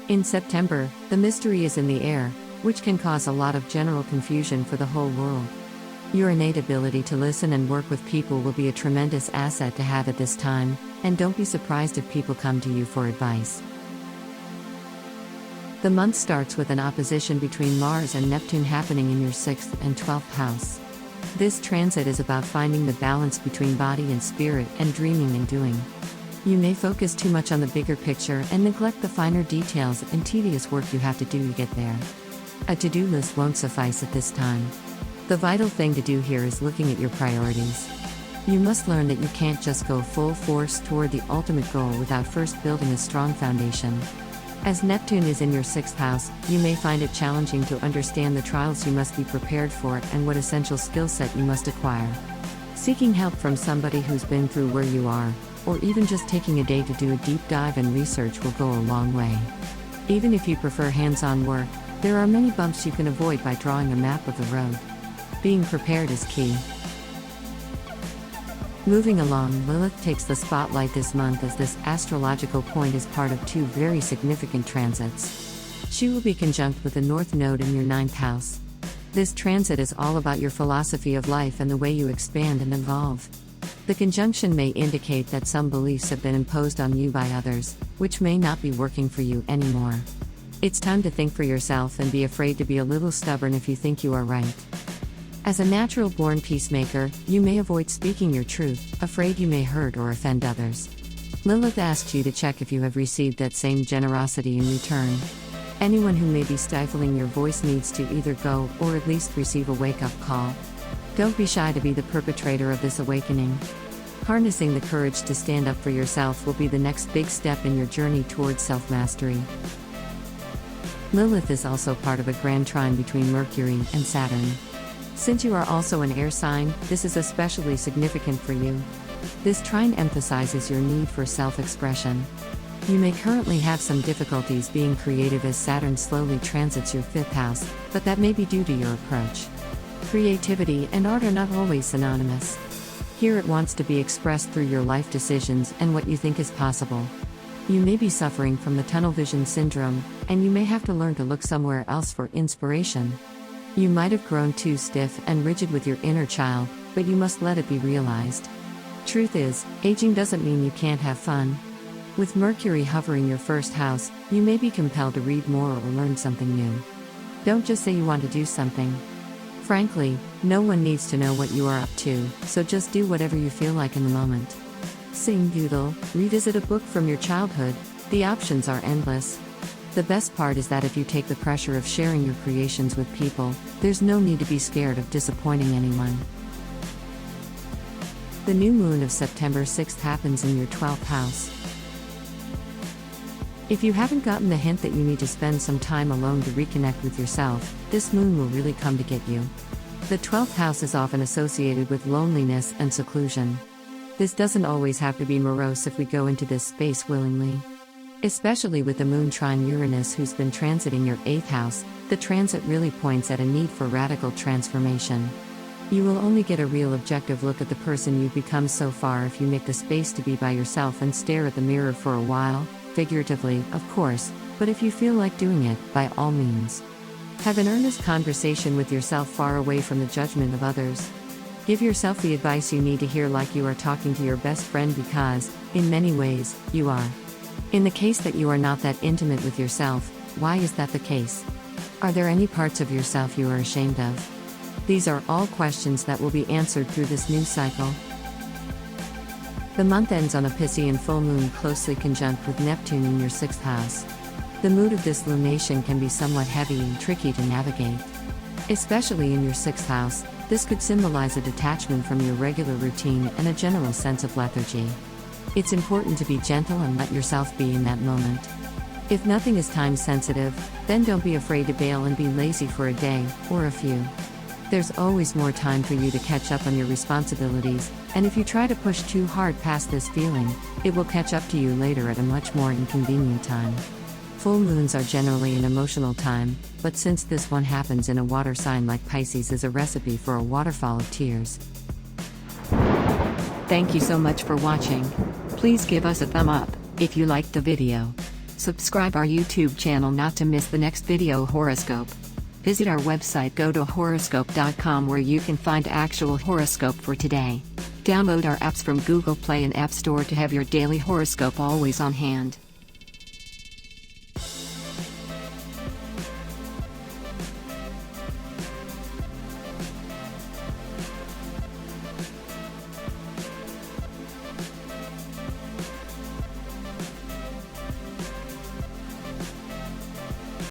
In September, the mystery is in the air, which can cause a lot of general confusion for the whole world. Your innate ability to listen and work with people will be a tremendous asset to have at this time, and don't be surprised if people come to you for advice. The month starts with an opposition between Mars and Neptune happening in your 6th and 12th house. This transit is about finding the balance between body and spirit and dreaming and doing. You may focus too much on the bigger picture and neglect the finer details and tedious work you have to do to get there. A to-do list won't suffice at this time. The vital thing to do here is looking at your priorities. You must learn that you can't just go full force toward the ultimate goal without first building a strong foundation. As Neptune is in your 6th house, you may find it challenging to understand the trials you must be prepared for and what essential skill set you must acquire. Seeking help from somebody who's been through where you are, or even just taking a day to do a deep dive and research will go a long way. Even if you prefer hands-on work, there are many bumps you can avoid by drawing a map of the road. Being prepared is key. Moving along, Lilith takes the spotlight this month as this astrological point is part of two very significant transits. She will be conjunct with the North Node in your 9th house. This transit is all about your philosophy of life and the way you expand and evolve. The conjunction may indicate that some beliefs have been imposed on you by others, which may not be working for you anymore. It's time to think for yourself and be afraid to be a little stubborn if you think you are right. As a natural-born peacemaker, you may avoid speaking your truth, afraid you may hurt or offend others. Lilith asks you to check if you have received that same generosity in return. Anyone who may be stifling your voice needs to either go or at least receive a wake-up call. Don't be shy to be the perpetrator of this awakening. Harnessing the courage to stand up for yourself will be the next big step in your journey towards self-mastery. Lilith is also part of a grand trine between Mercury and Saturn. Since you are also an air sign, this is especially significant for you. This trine emphasizes your need for self-expression. You may currently have some difficulties being creative as Saturn slowly transits your 5th house, but that may be due to your approach. Creativity and art are not always synonymous. Here it wants to be expressed through your life decisions and what you think is possible. You may be suffering from the tunnel vision syndrome, and you may have to learn to look somewhere else for inspiration. You might have grown too stiff and rigid with your inner child, but you must let it be realized. Truth is, aging doesn't mean you can't have fun. With Mercury hovering your 1st house, you may be compelled to read more or learn something new. Don't just say you want to do something. Frankly, no one needs to know what you are up to, so just do whatever you feel like in the moment. Sing, doodle, revisit a book from your childhood, the options are endless. The best part is that if you take the pressure of sharing your creations with people, there's no need to be scared of disappointing anyone. The new moon of September 6th happens in your 12th house. If you haven't gotten the hint that you need to spend some time alone to reconnect with yourself, this moon will really come to get you. The 12th house is often associated with loneliness and seclusion. This doesn't always have to be morose if we go into this space willingly. Especially with the moon trine Uranus who's been transiting your 8th house, the transit really points at a need for radical transformation. You will only get a real objective look at the person you've become so far if you make the space to be by yourself and stare at the mirror for a while, figuratively, of course, but if you feel like doing it, by all means. Have an earnest conversation with yourself far away from the judgment of others. Give yourself the advice you need to hear like you are talking to your best friend because, in many ways, you are. In the case that you are not that intimate with yourself, why is that the case? Are there any parts of yourself you are ashamed of? These are all questions that will be answered through this new cycle. The month ends on a Piscean full moon closely conjunct with Neptune in your 6th house. The mood of this lunation can be somewhat heavy and tricky to navigate. Especially in your 6th house, this could symbolize a detachment from your regular routine and a general sense of lethargy. It's important to be gentle and let yourself be in that moment. If nothing is time sensitive, then don't be afraid to bail and be lazy for a day, or a few. There's always more time for you to catch up on your responsibilities, and if you try to push too hard past this feeling, it will catch up to you later at a much more inconvenient time. Full moons are generally an emotional time, but since this one happens in a water sign like Pisces is a recipe for a waterfall of tears. Thank you so much for watching. Please give us a thumb up if you liked the video. Subscribe our YouTube channel not to miss the next video horoscope. Visit our website GoToHoroscope.com where you can find actual horoscope for today. Download our apps from Google Play and App Store to have your daily horoscope always on hand.